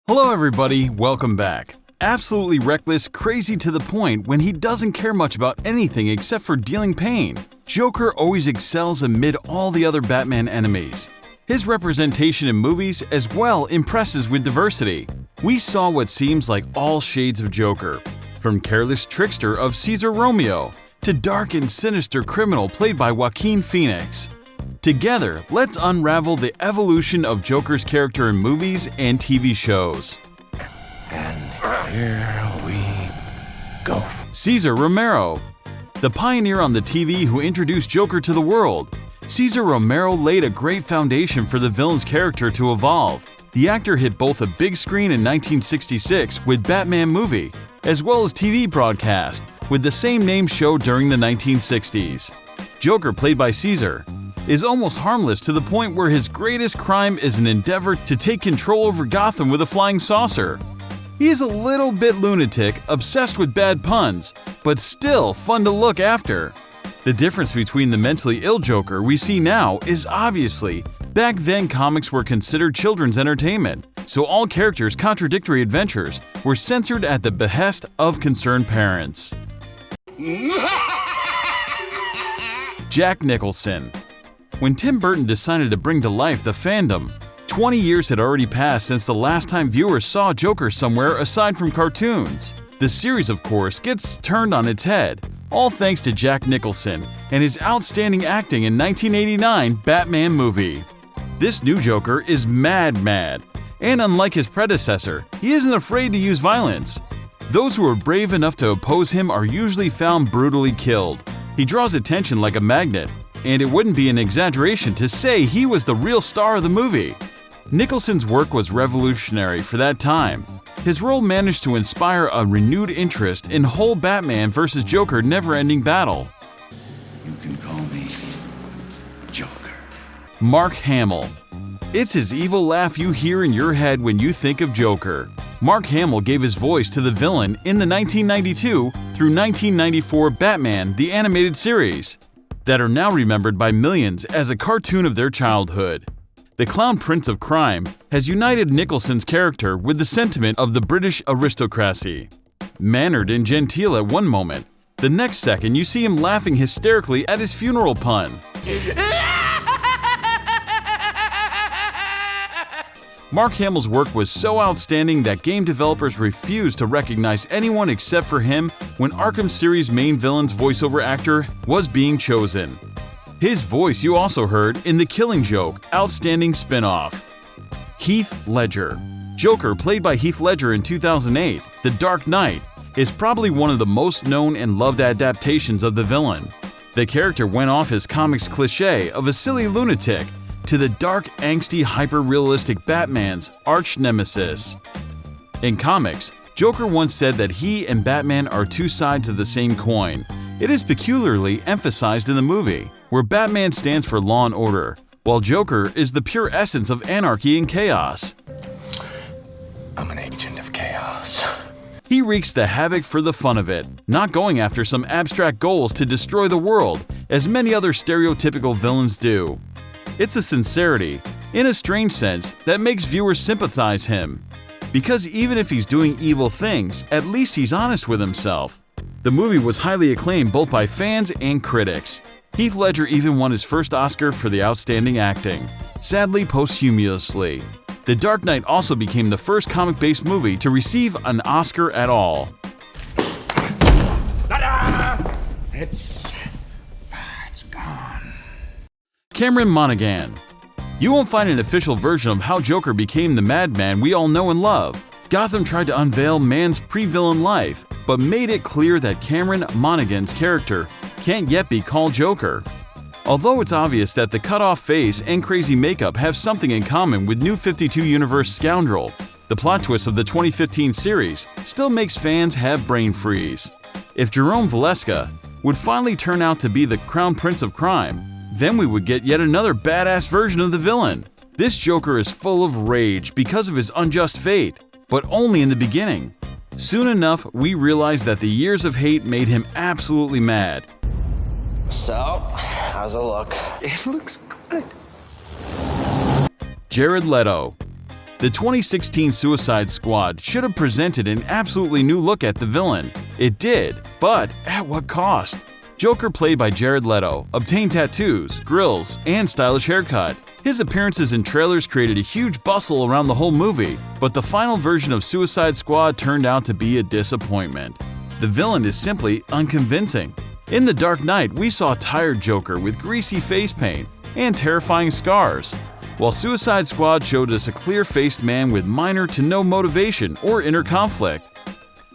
Hello everybody, welcome back. Absolutely reckless, crazy to the point when he doesn't care much about anything except for dealing pain, Joker always excels amid all the other Batman enemies. His representation in movies as well impresses with diversity. We saw what seems like all shades of Joker, from careless trickster of Cesar Romero to dark and sinister criminal played by Joaquin Phoenix. Together, let's unravel the evolution of Joker's character in movies and TV shows. And here we go. Cesar Romero, the pioneer on the TV who introduced Joker to the world. Cesar Romero laid a great foundation for the villain's character to evolve. The actor hit both a big screen in 1966 with Batman movie, as well as TV broadcast with the same name show during the 1960s. Joker, played by Cesar, is almost harmless to the point where his greatest crime is an endeavor to take control over Gotham with a flying saucer. He is a little bit lunatic, obsessed with bad puns, but still fun to look after. The difference between the mentally ill Joker we see now is obviously, back then comics were considered children's entertainment, so all characters' contradictory adventures were censored at the behest of concerned parents. Jack Nicholson. When Tim Burton decided to bring to life the fandom, 20 years had already passed since the last time viewers saw Joker somewhere aside from cartoons. The series, of course, gets turned on its head, all thanks to Jack Nicholson and his outstanding acting in 1989 Batman movie. This new Joker is mad, and unlike his predecessor, he isn't afraid to use violence. Those who are brave enough to oppose him are usually found brutally killed. He draws attention like a magnet, and it wouldn't be an exaggeration to say he was the real star of the movie. Nicholson's work was revolutionary for that time. His role managed to inspire a renewed interest in whole Batman vs. Joker never-ending battle. You can call me Joker. Mark Hamill. It's his evil laugh you hear in your head when you think of Joker. Mark Hamill gave his voice to the villain in the 1992 through 1994 Batman the Animated Series, that are now remembered by millions as a cartoon of their childhood. The Clown Prince of Crime has united Nicholson's character with the sentiment of the British aristocracy. Mannered and genteel at one moment, the next second you see him laughing hysterically at his funeral pun. Mark Hamill's work was so outstanding that game developers refused to recognize anyone except for him when Arkham series' main villain's voiceover actor was being chosen. His voice you also heard in The Killing Joke outstanding spin-off. Heath Ledger. Joker, played by Heath Ledger in 2008, The Dark Knight, is probably one of the most known and loved adaptations of the villain. The character went off his comics cliché of a silly lunatic to the dark, angsty, hyper-realistic Batman's arch-nemesis. In comics, Joker once said that he and Batman are two sides of the same coin. It is peculiarly emphasized in the movie, where Batman stands for law and order, while Joker is the pure essence of anarchy and chaos. I'm an agent of chaos. He wreaks the havoc for the fun of it, not going after some abstract goals to destroy the world, as many other stereotypical villains do. It's a sincerity, in a strange sense, that makes viewers sympathize him. Because even if he's doing evil things, at least he's honest with himself. The movie was highly acclaimed both by fans and critics. Heath Ledger even won his first Oscar for the outstanding acting, sadly posthumously. The Dark Knight also became the first comic-based movie to receive an Oscar at all. It's gone. Cameron Monaghan. You won't find an official version of how Joker became the madman we all know and love. Gotham tried to unveil man's pre-villain life, but made it clear that Cameron Monaghan's character can't yet be called Joker. Although it's obvious that the cut-off face and crazy makeup have something in common with New 52 Universe scoundrel, the plot twist of the 2015 series still makes fans have brain freeze. If Jerome Valeska would finally turn out to be the Crown Prince of Crime, then we would get yet another badass version of the villain. This Joker is full of rage because of his unjust fate, but only in the beginning. Soon enough, we realize that the years of hate made him absolutely mad. So, how's it look? It looks good. Jared Leto. The The 2016 Suicide Squad should have presented an absolutely new look at the villain. It did, but at what cost? Joker, played by Jared Leto, obtained tattoos, grills, and stylish haircut. His appearances in trailers created a huge bustle around the whole movie, but the final version of Suicide Squad turned out to be a disappointment. The villain is simply unconvincing. In The Dark Knight, we saw a tired Joker with greasy face paint and terrifying scars, while Suicide Squad showed us a clear-faced man with minor to no motivation or inner conflict.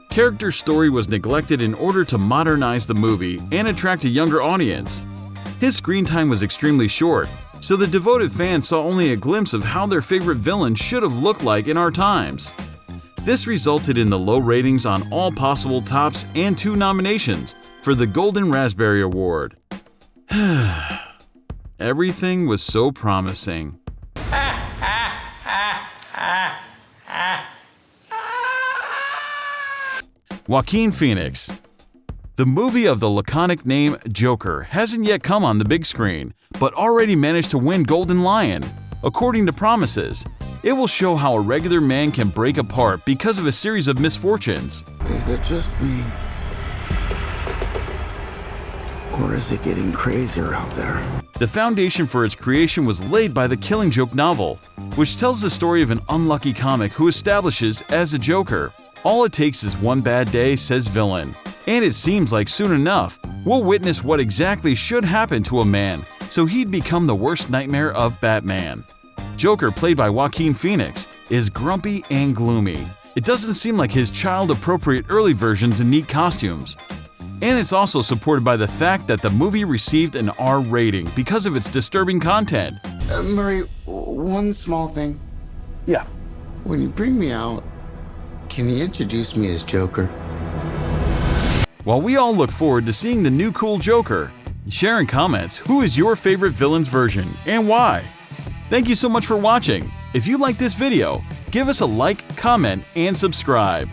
Character story was neglected in order to modernize the movie and attract a younger audience. His screen time was extremely short, so the devoted fans saw only a glimpse of how their favorite villain should have looked like in our times. This resulted in the low ratings on all possible tops and 2 nominations for the Golden Raspberry Award. Everything was so promising. Joaquin Phoenix. The movie of the laconic name Joker hasn't yet come on the big screen, but already managed to win Golden Lion. According to promises, it will show how a regular man can break apart because of a series of misfortunes. Is it just me? Or is it getting crazier out there? The foundation for its creation was laid by the Killing Joke novel, which tells the story of an unlucky comic who establishes as a Joker. All it takes is one bad day, says villain. And it seems like soon enough, we'll witness what exactly should happen to a man so he'd become the worst nightmare of Batman. Joker, played by Joaquin Phoenix, is grumpy and gloomy. It doesn't seem like his child-appropriate early versions in neat costumes. And it's also supported by the fact that the movie received an R rating because of its disturbing content. Murray, one small thing. Yeah. When you bring me out, can you introduce me as Joker? While we all look forward to seeing the new cool Joker, share in comments who is your favorite villain's version and why. Thank you so much for watching. If you like this video, give us a like, comment, and subscribe.